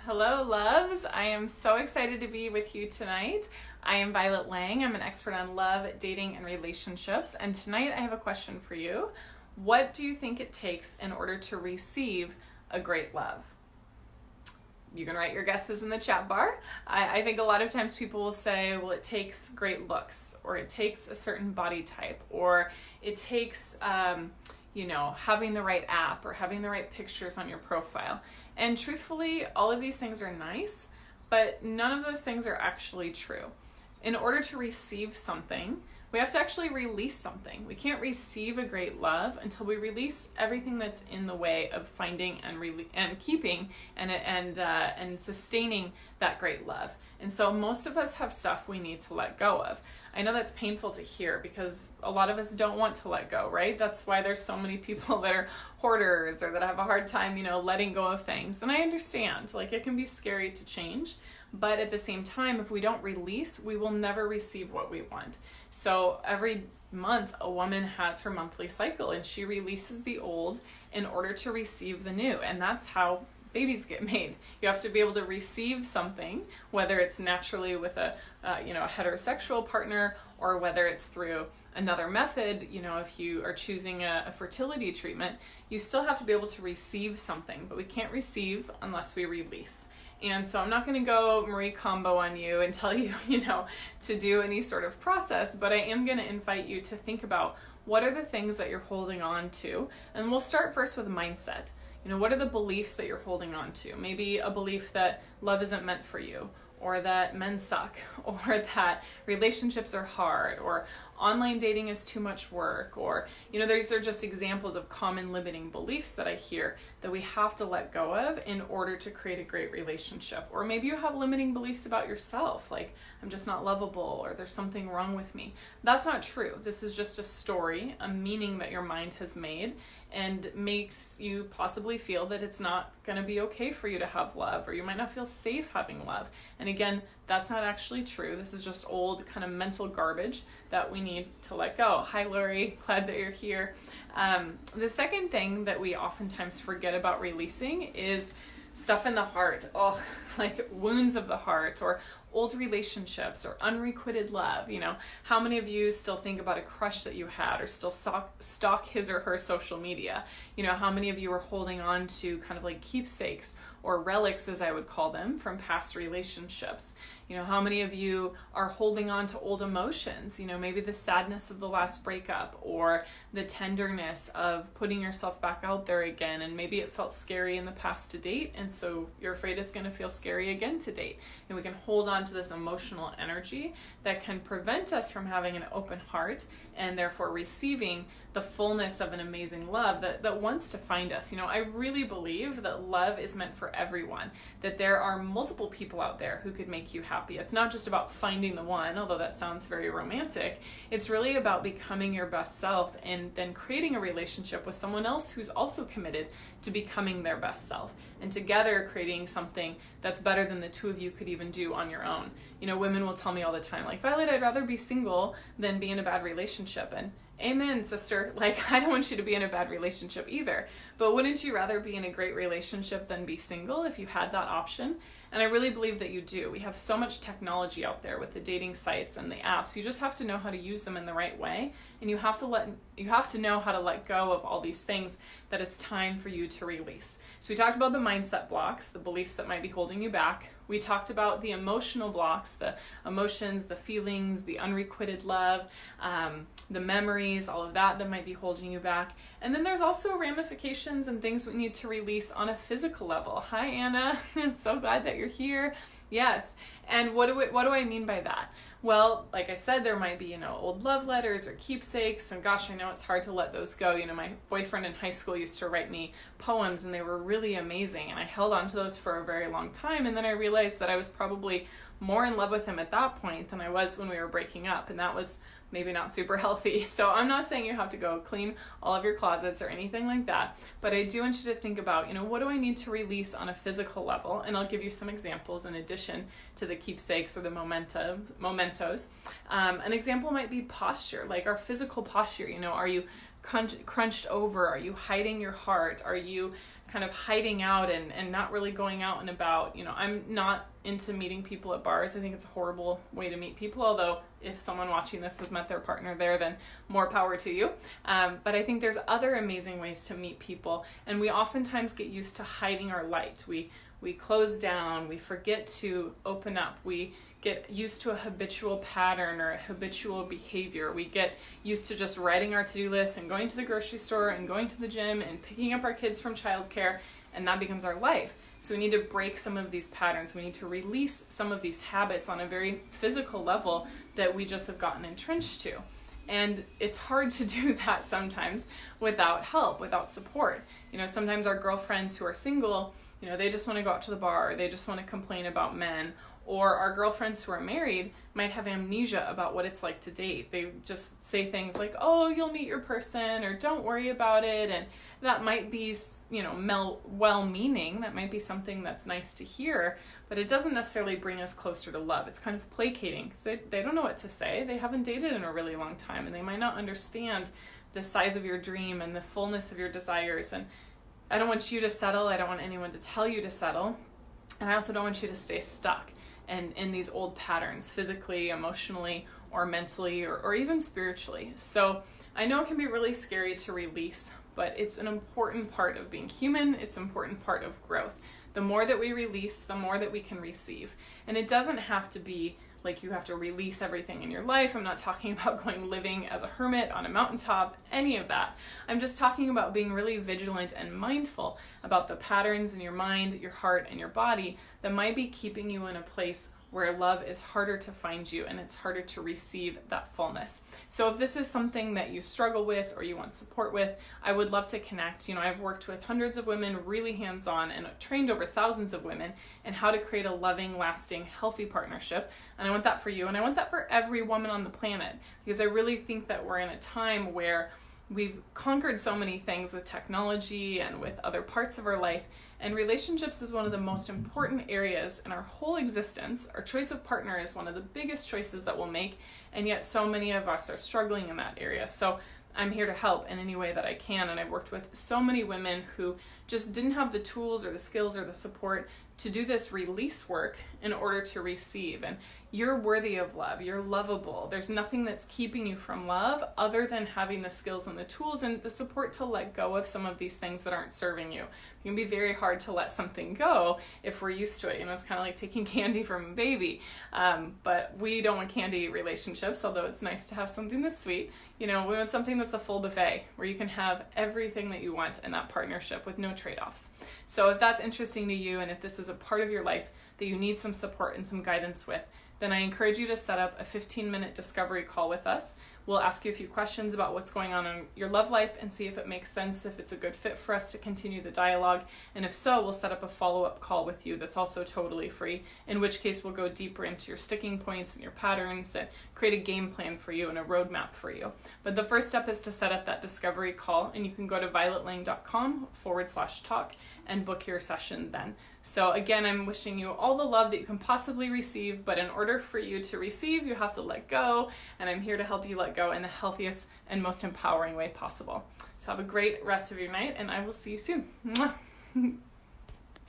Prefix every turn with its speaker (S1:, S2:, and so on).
S1: Hello, loves. I am so excited to be with you tonight. I am Violet Lange. I'm an expert on love, dating, and relationships. And tonight I have a question for you. What do you think it takes in order to receive a great love? You can write your guesses in the chat bar. I think a lot of times people will say, well, it takes great looks, or it takes a certain body type, or it takes, having the right app or having the right pictures on your profile. And truthfully, all of these things are nice, but none of those things are actually true. In order to receive something, we have to actually release something. We can't receive a great love until we release everything that's in the way of finding and keeping and sustaining that great love. And so most of us have stuff we need to let go of. I know that's painful to hear because a lot of us don't want to let go, right? That's why there's so many people that are hoarders or that have a hard time, letting go of things. And I understand, it can be scary to change. But at the same time, if we don't release, we will never receive what we want. So every month, a woman has her monthly cycle and she releases the old in order to receive the new. And that's how babies get made. You have to be able to receive something, whether it's naturally with a heterosexual partner or whether it's through another method. If you are choosing a fertility treatment, you still have to be able to receive something, but we can't receive unless we release. And so I'm not going to go Marie Combo on you and tell you, to do any sort of process, but I am going to invite you to think about what are the things that you're holding on to. And we'll start first with mindset. What are the beliefs that you're holding on to? Maybe a belief that love isn't meant for you, or that men suck, or that relationships are hard, or online dating is too much work, or, these are just examples of common limiting beliefs that I hear that we have to let go of in order to create a great relationship. Or maybe you have limiting beliefs about yourself, like I'm just not lovable, or there's something wrong with me. That's not true. This is just a story, a meaning that your mind has made, and makes you possibly feel that it's not going to be okay for you to have love, or you might not feel safe having love. And again, that's not actually true. This is just old kind of mental garbage that we need to let go. Hi, Lori. Glad that you're here. The second thing that we oftentimes forget about releasing is stuff in the heart. Like wounds of the heart, or old relationships, or unrequited love. How many of you still think about a crush that you had, or still stalk his or her social media? How many of you are holding on to kind of like keepsakes, or relics, as I would call them, from past relationships? How many of you are holding on to old emotions? Maybe the sadness of the last breakup, or the tenderness of putting yourself back out there again, and maybe it felt scary in the past to date, and so you're afraid it's going to feel scary again to date. And we can hold on to this emotional energy that can prevent us from having an open heart and therefore receiving the fullness of an amazing love that wants to find us. I really believe that love is meant for everyone, that there are multiple people out there who could make you happy. It's not just about finding the one, although that sounds very romantic. It's really about becoming your best self and then creating a relationship with someone else who's also committed to becoming their best self, and together creating something that's better than the two of you could even do on your own. Women will tell me all the time, like, Violet, I'd rather be single than be in a bad relationship. And amen, sister. I don't want you to be in a bad relationship either. But wouldn't you rather be in a great relationship than be single if you had that option? And I really believe that you do. We have so much technology out there with the dating sites and the apps. You just have to know how to use them in the right way. And you have to know how to let go of all these things that it's time for you to release. So we talked about the mindset blocks, the beliefs that might be holding you back. We talked about the emotional blocks, the emotions, the feelings, the unrequited love, the memories, all of that might be holding you back. And then there's also ramifications and things we need to release on a physical level. Hi, Anna. I'm so glad that you're here. Yes. And what do I mean by that? Well, like I said, there might be, old love letters or keepsakes, and gosh, I know it's hard to let those go. My boyfriend in high school used to write me poems, and they were really amazing, and I held on to those for a very long time, and then I realized that I was probably more in love with him at that point than I was when we were breaking up, and that was maybe not super healthy. So I'm not saying you have to go clean all of your closets or anything like that, but I do want you to think about, what do I need to release on a physical level? And I'll give you some examples in addition to the keepsakes or the mementos. An example might be posture, like our physical posture. Are you crunched over? Are you hiding your heart? Are you kind of hiding out and not really going out and about. I'm not into meeting people at bars. I think it's a horrible way to meet people, although if someone watching this has met their partner there, then more power to you. But I think there's other amazing ways to meet people, and we oftentimes get used to hiding our light. We close down, we forget to open up, we get used to a habitual pattern or a habitual behavior. We get used to just writing our to-do list and going to the grocery store and going to the gym and picking up our kids from childcare, and that becomes our life. So we need to break some of these patterns. We need to release some of these habits on a very physical level that we just have gotten entrenched to. And it's hard to do that sometimes without help, without support. Sometimes our girlfriends who are single, they just want to go out to the bar, or they just want to complain about men. Or our girlfriends who are married might have amnesia about what it's like to date. They just say things like, oh, you'll meet your person, or don't worry about it. And that might be, well-meaning. That might be something that's nice to hear, but it doesn't necessarily bring us closer to love. It's kind of placating, because they don't know what to say. They haven't dated in a really long time, and they might not understand the size of your dream and the fullness of your desires. And I don't want you to settle. I don't want anyone to tell you to settle. And I also don't want you to stay stuck and in these old patterns, physically, emotionally, or mentally, or even spiritually. So I know it can be really scary to release, but it's an important part of being human. It's an important part of growth. The more that we release, the more that we can receive. And it doesn't have to be like you have to release everything in your life. I'm not talking about going living as a hermit on a mountaintop, any of that. I'm just talking about being really vigilant and mindful about the patterns in your mind, your heart, and your body that might be keeping you in a place where love is harder to find you and it's harder to receive that fullness. So if this is something that you struggle with or you want support with, I would love to connect. I've worked with hundreds of women really hands-on and trained over thousands of women in how to create a loving, lasting, healthy partnership. And I want that for you, and I want that for every woman on the planet, because I really think that we're in a time where we've conquered so many things with technology and with other parts of our life, and relationships is one of the most important areas in our whole existence. Our choice of partner is one of the biggest choices that we'll make, and yet so many of us are struggling in that area. So I'm here to help in any way that I can, and I've worked with so many women who just didn't have the tools or the skills or the support to do this release work in order to receive. And you're worthy of love. You're lovable. There's nothing that's keeping you from love other than having the skills and the tools and the support to let go of some of these things that aren't serving you. It can be very hard to let something go if we're used to it. It's kind of like taking candy from a baby. But we don't want candy relationships, although it's nice to have something that's sweet. We want something that's a full buffet where you can have everything that you want in that partnership with no trade-offs. So if that's interesting to you, and if this is a part of your life that you need some support and some guidance with, then I encourage you to set up a 15-minute discovery call with us. We'll ask you a few questions about what's going on in your love life and see if it makes sense, if it's a good fit for us to continue the dialogue. And if so, we'll set up a follow-up call with you that's also totally free, in which case we'll go deeper into your sticking points and your patterns and create a game plan for you and a roadmap for you. But the first step is to set up that discovery call, and you can go to violetlange.com/talk and book your session then. So again, I'm wishing you all the love that you can possibly receive, but in order for you to receive, you have to let go, and I'm here to help you let go in the healthiest and most empowering way possible. So have a great rest of your night, and I will see you soon. Mwah.